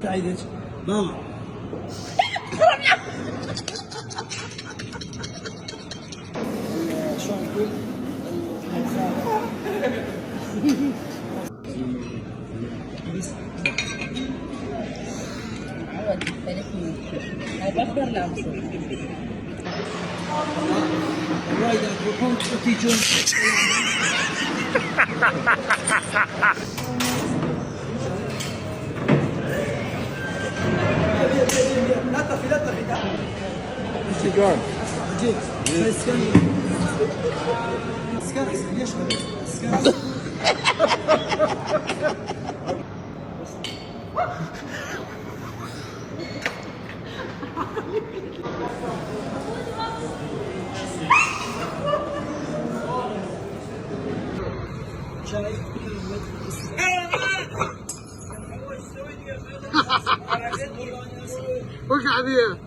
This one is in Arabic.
سعيدك ماما شلون نقول وايد تروحون تيجون لا تطفي لا تطفي ايش قال؟ جيت سكر ليش سكر شاي وش عادية؟